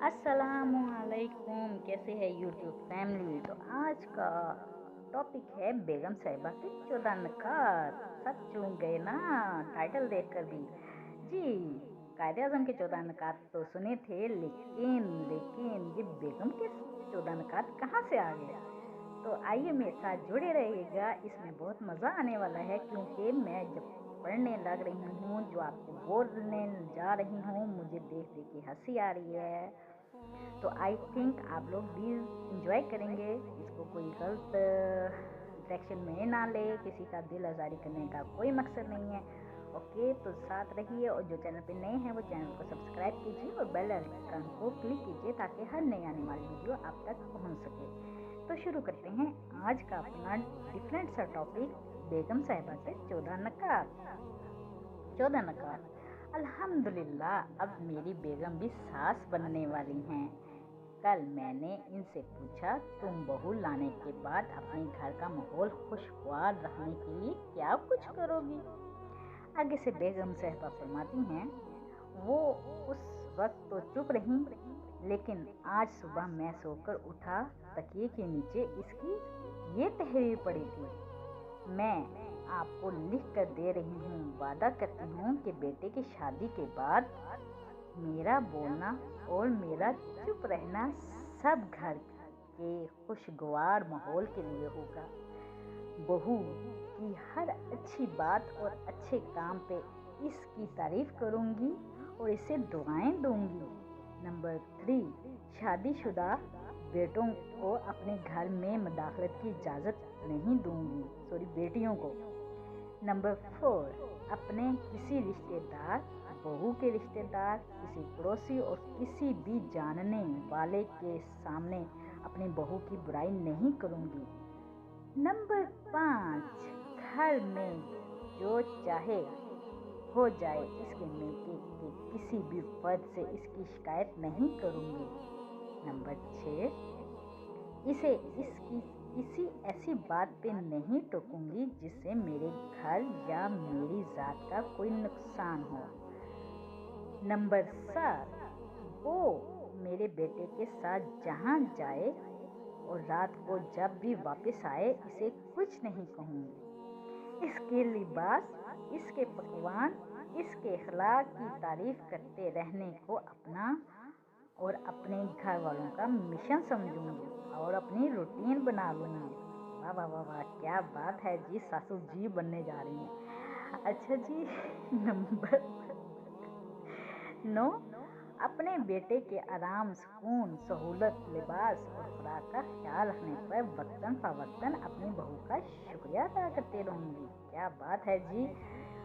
अस्सलामुअलैकुम। कैसे है यूट्यूब फैमिली। तो आज का टॉपिक है बेगम साहिबा के 14 नकात। सब चूक गए ना टाइटल देखकर भी। जी, कायदे आजम के 14 नकात तो सुने थे, लेकिन ये बेगम के 14 नकात कहाँ से आ गए। तो आइए मेरे साथ जुड़े रहिएगा, इसमें बहुत मज़ा आने वाला है, क्योंकि मैं जब पढ़ने लग रही हूँ जो आपको बोलने जा रही हूँ, मुझे देख देख के हंसी आ रही है। तो आई थिंक आप लोग भी इंजॉय करेंगे, इसको कोई गलत डायरेक्शन में ना ले, किसी का दिल आज़ारी करने का कोई मकसद नहीं है। ओके, तो साथ रहिए, और जो चैनल पे नए हैं वो चैनल को सब्सक्राइब कीजिए और बेल आइकन को क्लिक कीजिए ताकि हर नई आने वाली वीडियो आप तक पहुंच सके। तो शुरू करते हैं आज का अपना डिफरेंट सा टॉपिक, बेगम साहिबा के 14 नकात। 14 नकात। अल्हम्दुलिल्लाह, अब मेरी बेगम भी सास बनने वाली हैं। कल मैंने इनसे पूछा, तुम बहू लाने के बाद अपने घर का माहौल खुशगवार रखने के लिए क्या कुछ करोगी। आगे से बेगम साहिबा फरमाती हैं, वो उस वक्त तो चुप रही, लेकिन आज सुबह मैं सोकर उठा, तकिए के नीचे इसकी ये तहरीर पड़ी थी। मैं आपको लिख कर दे रही हूँ, वादा करती हूँ कि बेटे की शादी के बाद मेरा बोलना और मेरा चुप रहना सब घर के खुशगवार माहौल के लिए होगा। बहू की हर अच्छी बात और अच्छे काम पे इसकी तारीफ करूँगी और इसे दुआएं दूंगी। नंबर 3, शादीशुदा बेटों को अपने घर में मदाखलत की इजाज़त नहीं दूंगी, बेटियों को। नंबर 4, अपने किसी रिश्तेदार, बहू के रिश्तेदार, किसी पड़ोसी और किसी भी जानने वाले के सामने अपनी बहू की बुराई नहीं करूंगी। नंबर 5, घर में जो चाहे हो जाए, इसके मेके के किसी भी फर्द से इसकी शिकायत नहीं करूंगी। नंबर 6, इसे इसकी किसी ऐसी बात पे नहीं टोकूंगी जिससे मेरे घर या मेरी जात का कोई नुकसान हो। नंबर 7, वो मेरे बेटे के साथ जहाँ जाए और रात को जब भी वापस आए, इसे कुछ नहीं कहूँगी। इसके लिबास, इसके पकवान, इसके अखलाक की तारीफ करते रहने को अपना और अपने घर वालों का मिशन समझूंगी और अपनी रूटीन बना लूंगी। वाह वाह वाह वाह, क्या बात है जी, सासू जी बनने जा रही हैं। अच्छा जी, नंबर 9, अपने बेटे के आराम, सुकून, सहूलत, लिबास और खुराक का ख्याल रखने पर वक्तन फवक्तन अपनी बहू का शुक्रिया अदा करते रहूंगी। क्या बात है जी।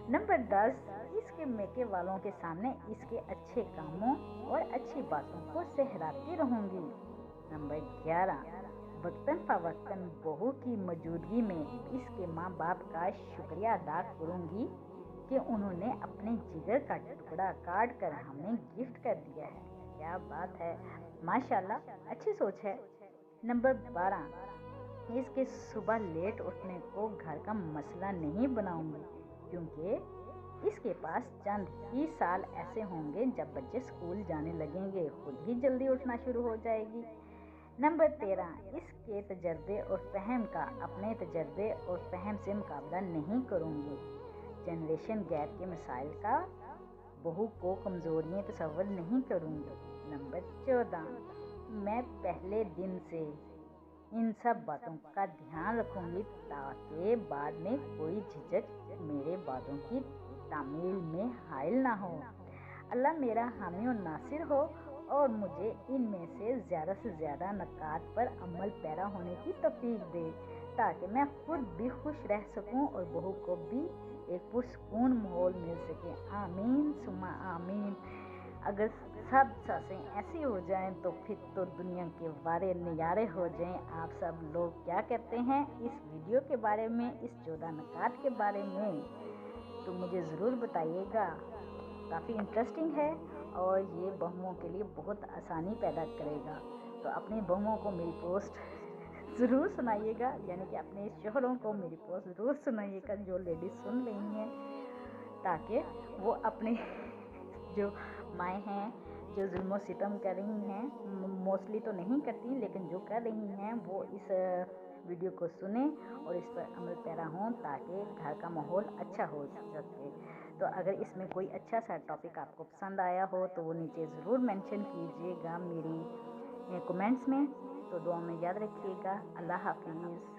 नंबर 10, इसके मेके वालों के सामने इसके अच्छे कामों और अच्छी बातों को सहराती रहूंगी। नंबर 11, वक्तन फवक्तन बहू की मौजूदगी में इसके माँ बाप का शुक्रिया अदा करूंगी कि उन्होंने अपने जिगर का टुकड़ा काट कर हमें गिफ्ट कर दिया है। क्या बात है, माशाल्लाह, अच्छी सोच है। नंबर 12, इसके सुबह लेट उठने को घर का मसला नहीं बनाऊंगी, क्योंकि इसके पास चंद ही साल ऐसे होंगे जब बच्चे स्कूल जाने लगेंगे, खुद ही जल्दी उठना शुरू हो जाएगी। नंबर 13, इसके तजर्बे और फहम का अपने तजर्बे और फहम से मुकाबला नहीं करूंगी। जनरेशन गैप के मसाइल का बहू को कमज़ोरियाँ तस्वर नहीं करूंगी। नंबर 14, मैं पहले दिन से इन सब बातों का ध्यान रखूंगी ताकि बाद में कोई झिझक मेरे बातों की तामील में हाइल ना हो। अल्लाह मेरा हामी और नासिर हो और मुझे इनमें से ज़्यादा नकात पर अमल पैरा होने की तौफीक दे, ताकि मैं खुद भी खुश रह सकूं और बहू को भी एक पुरसकून माहौल मिल सके। आमीन सुम्मा आमीन। अगर सब सासें ऐसी हो जाएं तो फिर तो दुनिया के वारे नज़ारे हो जाएं। आप सब लोग क्या कहते हैं इस वीडियो के बारे में, इस 14 नकात के बारे में, तो मुझे ज़रूर बताइएगा। काफ़ी इंटरेस्टिंग है और ये बहुओं के लिए बहुत आसानी पैदा करेगा। तो अपनी बहुओं को मेरी पोस्ट ज़रूर सुनाइएगा, यानी कि अपने शोहरों को मेरी पोस्ट ज़रूर सुनाइएगा जो लेडीज़ सुन रही हैं, ताकि वो अपने जो माएँ हैं, جو ظلم و ستم کر رہی ہیں، موسٹلی تو نہیں کرتی لیکن جو کر رہی ہیں وہ اس ویڈیو کو سنیں اور اس پر عمل پیرا ہوں تاکہ گھر کا ماحول اچھا ہو سکے۔ تو اگر اس میں کوئی اچھا سا ٹاپک آپ کو پسند آیا ہو تو وہ نیچے ضرور مینشن کیجیے گا میری کمنٹس میں۔ تو دعا میں یاد رکھیے گا۔ اللہ حافظ۔